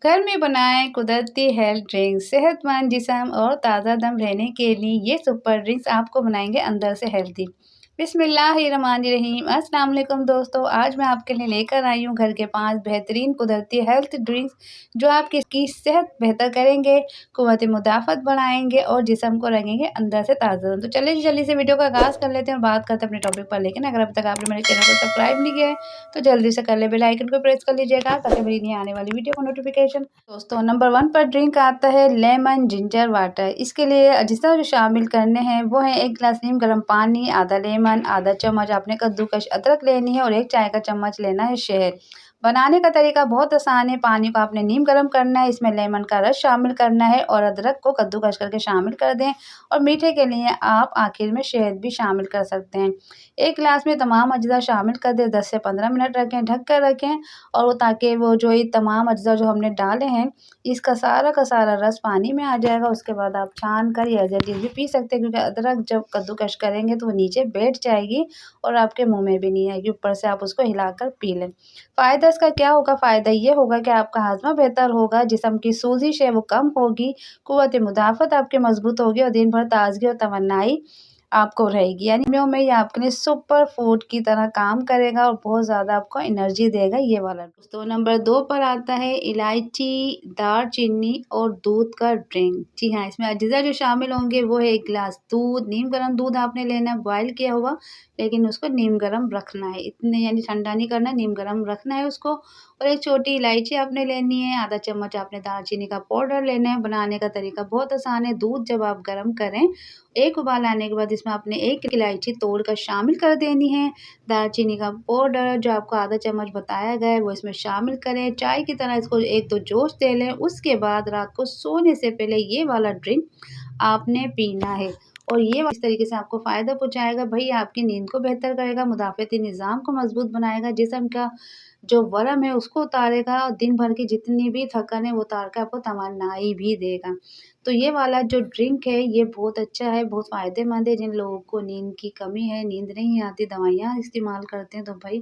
घर में बनाएं कुदरती हेल्थ ड्रिंक। सेहतमंद जिस्म और ताज़ा दम रहने के लिए ये सुपर ड्रिंक्स आपको बनाएंगे अंदर से हेल्दी। बिस्मिल्लाहिर्रहमानिर्रहीम। अस्सलाम वालेकुम दोस्तों, आज मैं आपके लिए लेकर आई हूँ घर के 5 बेहतरीन कुदरती हेल्थ ड्रिंक्स जो आपकी सेहत बेहतर करेंगे, कुव्वत मुदाफ़त बढ़ाएंगे और जिस्म को रखेंगे अंदर से ताज़ा। तो चलिए जल्दी से वीडियो का आगाज़ कर लेते हैं और बात करते हैं अपने टॉपिक पर। लेकिन अगर अभी तक आपने मेरे चैनल को सब्सक्राइब नहीं किया है तो जल्दी से कर ले, बेल आइकन को प्रेस कर लीजिएगा ताकि मेरी नई आने वाली वीडियो को नोटिफिकेशन। दोस्तों नंबर 1 पर ड्रिंक आता है लेमन जिंजर वाटर। इसके लिए अज्जा जो शामिल करने हैं वो है 1 गिलास नीम गर्म पानी, आधा लेमन, आधा चम्मच आपने कद्दूकश अदरक लेनी है और 1 चाय का चम्मच लेना है शहद। बनाने का तरीका बहुत आसान है। पानी को आपने नीम गर्म करना है, इसमें लेमन का रस शामिल करना है और अदरक को कद्दूकश करके शामिल कर दें और मीठे के लिए आप आखिर में शहद भी शामिल कर सकते हैं। 1 गिलास में तमाम अज्जा शामिल कर दें, 10 से 15 मिनट रखें, ढक कर रखें और वो ताकि वो जो ये तमाम अज्जा जो हमने डाले हैं इसका सारा का सारा रस पानी में आ जाएगा। उसके बाद आप छान कर या जल्दी भी पी सकते हैं, क्योंकि अदरक जब कद्दूकश करेंगे तो वो नीचे बैठ जाएगी और आपके मुंह में भी नहीं आएगी। ऊपर से आप उसको हिलाकर पी लें। फ़ायदा इसका क्या होगा? फ़ायदा ये होगा कि आपका हाजमा बेहतर होगा, जिस्म की सोजिश है वो कम होगी, कुव्वत मुदाफ़त आपकी मजबूत होगी और दिन भर ताजगी और तवन्नाई आपको रहेगी। यानी गर्मियों में ये आपके लिए सुपर फूड की तरह काम करेगा और बहुत ज़्यादा आपको एनर्जी देगा ये वाला। दोस्तों नंबर 2 पर आता है इलायची, दालचीनी और दूध का ड्रिंक। जी हाँ, इसमें अज्जा जो शामिल होंगे वो है 1 गिलास दूध, नीम गर्म दूध आपने लेना है, बॉयल किया हुआ, लेकिन उसको नीम गर्म रखना है। इतने यानी ठंडा नहीं करना, नीम गर्म रखना है उसको। और 1 छोटी इलायची आपने लेनी है, आधा चम्मच आपने दालचीनी का पाउडर लेना है। बनाने का तरीका बहुत आसान है। दूध जब आप गर्म करें, 1 उबाल आने के बाद इसमें आपने 1 इलायची तोड़कर शामिल कर देनी है। दालचीनी का पाउडर जो आपको आधा चम्मच बताया गया है वो इसमें शामिल करें। चाय की तरह इसको 1-2 जोश दे लें। उसके बाद रात को सोने से पहले ये वाला ड्रिंक आपने पीना है और ये इस तरीके से आपको फ़ायदा पहुँचाएगा। भई आपकी नींद को बेहतर करेगा, मुदाफ़ती निज़ाम को मज़बूत बनाएगा, जिस्म का जो वरम है उसको उतारेगा और दिन भर की जितनी भी थकान है वो उतार कर आपको तमन्नाई भी देगा। तो ये वाला जो ड्रिंक है ये बहुत अच्छा है, बहुत फ़ायदेमंद है। जिन लोगों को नींद की कमी है, नींद नहीं आती, दवाइयाँ इस्तेमाल करते हैं, तो भाई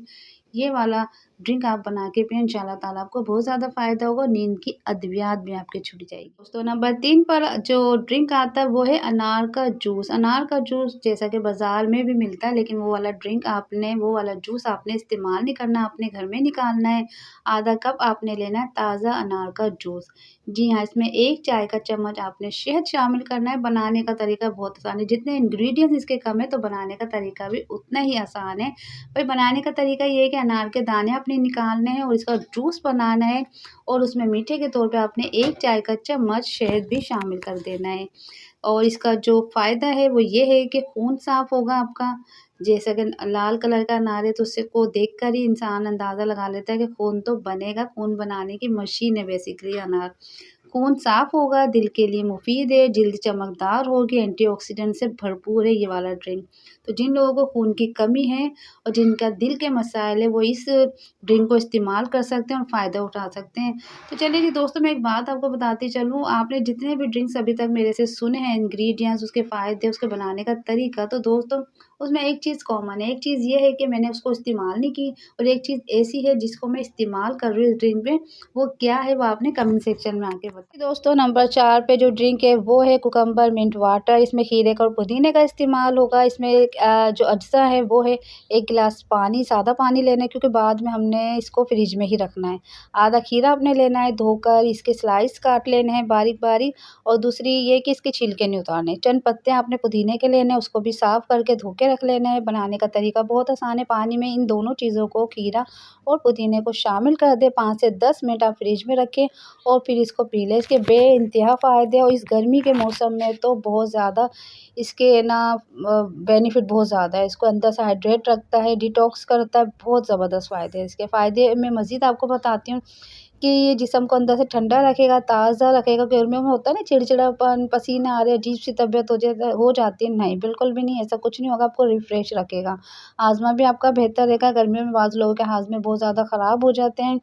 ये वाला ड्रिंक आप बना के पिएं, इंशाल्लाह ताला आपको बहुत ज़्यादा फ़ायदा होगा। नींद की अद्वियात भी आपकी छूट जाएगी। दोस्तों नंबर 3 पर जो ड्रिंक आता है वो है अनार का जूस। अनार का जूस जैसा कि बाज़ार में भी मिलता है, लेकिन वो वाला ड्रिंक आपने वो वाला जूस आपने इस्तेमाल नहीं करना, अपने घर में निकालना है। आधा कप आपने लेना है ताज़ा अनार का जूस। जी हाँ, इसमें 1 चाय का चम्मच आपने शहद शामिल करना है। बनाने का तरीका बहुत आसान है। जितने इंग्रेडिएंट्स इसके कम है तो बनाने का तरीका भी उतना ही आसान है। भाई बनाने का तरीका ये है कि अनार के दाने आपने निकालने हैं और इसका जूस बनाना है और उसमें मीठे के तौर पे आपने 1 चाय का चम्मच शहद भी शामिल कर देना है। और इसका जो फ़ायदा है वो ये है कि खून साफ़ होगा आपका। जैसा कि लाल कलर का अनार है तो उससे को देखकर ही इंसान अंदाज़ा लगा लेता है कि खून तो बनेगा, खून बनाने की मशीन है बेसिकली अनार। खून साफ़ होगा, दिल के लिए मुफ़ीद है, जल्द चमकदार होगी, एंटीऑक्सीडेंट से भरपूर है ये वाला ड्रिंक। तो जिन लोगों को खून की कमी है और जिनका दिल के मसाइल है वो इस ड्रिंक को इस्तेमाल कर सकते हैं और फ़ायदा उठा सकते हैं। तो चलिए जी दोस्तों, मैं एक बात आपको बताती चलूँ, आपने जितने भी ड्रिंक्स अभी तक मेरे से सुने हैं, इंग्रेडिएंट्स, उसके फ़ायदे, उसके बनाने का तरीका, तो दोस्तों उसमें एक चीज़ कॉमन है। एक चीज़ ये है कि मैंने उसको इस्तेमाल नहीं की और एक चीज़ ऐसी है जिसको मैं इस्तेमाल कर रही हूँ इस ड्रिंक में, वो क्या है वो आपने कमेंट सेक्शन में आके बताइए। दोस्तों नंबर 4 पे जो ड्रिंक है वो है कुकम्बर मिंट वाटर। इसमें खीरे का और पुदीने का इस्तेमाल होगा। इसमें जो अज्जा है वो है 1 गिलास पानी, सादा पानी लेना है क्योंकि बाद में हमने इसको फ्रिज में ही रखना है। आधा खीरा आपने लेना है, धोकर इसके स्लाइस काट लेने हैं बारीक-बारीक और दूसरी ये कि इसके छिलके नहीं उतारने। चंद पत्ते आपने पुदीने के लेने हैं, उसको भी साफ़ करके धो के रख लेना है। बनाने का तरीका बहुत आसान है। पानी में इन दोनों चीज़ों को, खीरा और पुदीने को शामिल कर दें, 5 से 10 मिनट आप फ्रिज में रखें और फिर इसको पी लें। इसके बेइंतहा फ़ायदे और इस गर्मी के मौसम में तो बहुत ज़्यादा इसके ना बेनिफिट बहुत ज़्यादा है। इसको अंदर से हाइड्रेट रखता है, डिटॉक्स करता है, बहुत ज़बरदस्त फ़ायदे हैं इसके। फ़ायदे मैं मज़ीद आपको बताती हूँ कि ये जिस्म को अंदर से ठंडा रखेगा, ताज़ा रखेगा। गर्मियों में होता है ना चिड़चिड़ापन, पसीने आ रहे, अजीब-सी तबीयत हो जाती है, नहीं बिल्कुल भी नहीं, ऐसा कुछ नहीं होगा, आपको रिफ़्रेश रखेगा। हाज़मा भी आपका बेहतर रहेगा। गर्मियों में बाज़ लोगों के हाज़मे बहुत ज़्यादा ख़राब हो जाते हैं,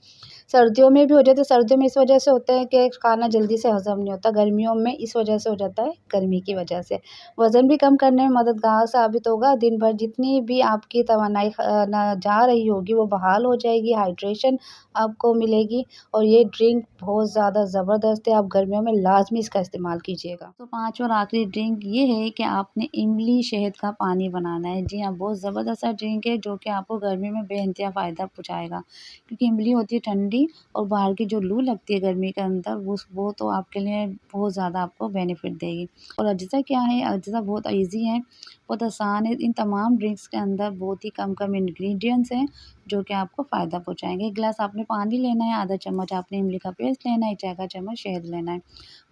सर्दियों में भी हो जाता है। सर्दियों में इस वजह से होता है कि खाना जल्दी से हज़म नहीं होता, गर्मियों में इस वजह से हो जाता है, गर्मी की वजह से। वज़न भी कम करने में मददगार साबित होगा। दिन भर जितनी भी आपकी तवानाई ना जा रही होगी वो बहाल हो जाएगी, हाइड्रेशन आपको मिलेगी और ये ड्रिंक बहुत ज़्यादा ज़बरदस्त है। आप गर्मियों में लाज़मी इसका इस्तेमाल कीजिएगा। तो 5 और आखिरी ड्रिंक ये है कि आपने इमली शहद का पानी बनाना है। जी हाँ, बहुत ज़बरदस्त सा ड्रिंक है जो कि आपको गर्मी में बेइंतहा फ़ायदा पहुँचाएगा, क्योंकि इमली होती है ठंडी और बाहर की जो लू लगती है गर्मी के अंदर वो तो आपके लिए बहुत ज़्यादा आपको बेनिफिट देगी। और अज्जा क्या है, अज्जा बहुत ईज़ी है, बहुत आसान है। इन तमाम ड्रिंक्स के अंदर बहुत ही कम इंग्रेडिएंट्स हैं जो कि आपको फ़ायदा पहुँचाएँगे। 1 गिलास आपने पानी लेना है, आधा चम्मच आपने इमली का पेस्ट लेना है, चाय का चम्मच शहद लेना है।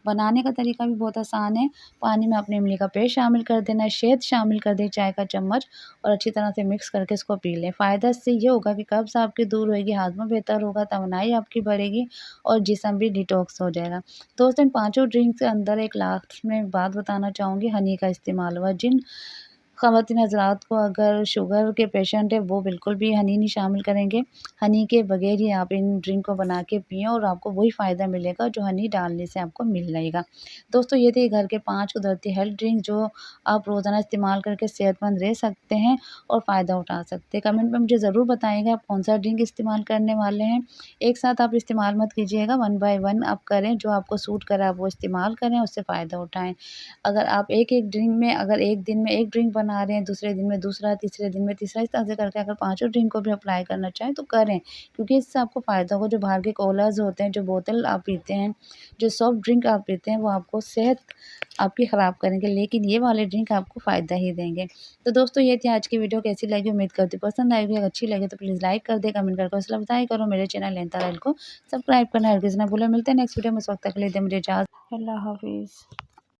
बनाने का तरीका भी बहुत आसान है। पानी में आपने इमली का पेस्ट शामिल कर देना है, शहद शामिल कर दें चाय का चम्मच और अच्छी तरह से मिक्स करके इसको पी लें। फ़ायदा इससे ये होगा कि कब्ज़ आपकी दूर होएगी, हाज़मा बेहतर होगा, तवानाई आपकी बढ़ेगी और जिस्म भी डिटॉक्स हो जाएगा। दोस्तों, इन पाँचों ड्रिंक्स के अंदर एक लास्ट में बात बताना चाहूँगी, हनी का इस्तेमाल हुआ। जिन ख़वातीन हज़रात को अगर शुगर के पेशेंट है वो बिल्कुल भी हनी नहीं शामिल करेंगे। हनी के बगैर ही आप इन ड्रिंक को बना के पिएँ और आपको वही फ़ायदा मिलेगा जो हनी डालने से आपको मिल जाएगा। दोस्तों, ये थे घर के 5 कुदरती हेल्थ ड्रिंक जो आप रोज़ाना इस्तेमाल करके सेहतमंद रह सकते हैं और फ़ायदा उठा सकते हैं। कमेंट में मुझे ज़रूर बताइएगा आप कौन-सा ड्रिंक इस्तेमाल करने वाले हैं। एक साथ आप इस्तेमाल मत कीजिएगा, 1 बाय 1 आप करें, जो आपको सूट करे आप वो इस्तेमाल करें, उससे फ़ायदा उठाएँ। अगर आप एक-एक ड्रिंक में अगर एक दिन में 1 ड्रिंक बना रहे हैं, दूसरे दिन में दूसरा, तीसरे दिन में तीसरा, इस तरह से करके अगर पाँचों ड्रिंक को भी अप्लाई करना चाहें तो करें, क्योंकि इससे आपको फ़ायदा होगा। जो बाहर के कोलाज़ होते हैं, जो बोतल आप पीते हैं, जो सॉफ्ट ड्रिंक आप पीते हैं, वो आपको सेहत आपकी ख़राब करेंगे, लेकिन ये वाले ड्रिंक आपको फ़ायदा ही देंगे। तो दोस्तों, ये थी आज की वीडियो, कैसी लगी उम्मीद करती हूँ पसंद आएगी। अगर अच्छी लगे तो प्लीज़ लाइक कर दें, कमेंट करके हौसला अफ़ज़ाई करो। मेरे चैनल नैनतारल को सब्सक्राइब करना हरगिज़ ना भूलें। मिलते हैं नेक्स्ट वीडियो में, उस वक्त तक के लिए दें मुझे इजाज़त। अल्लाह हाफ़िज़।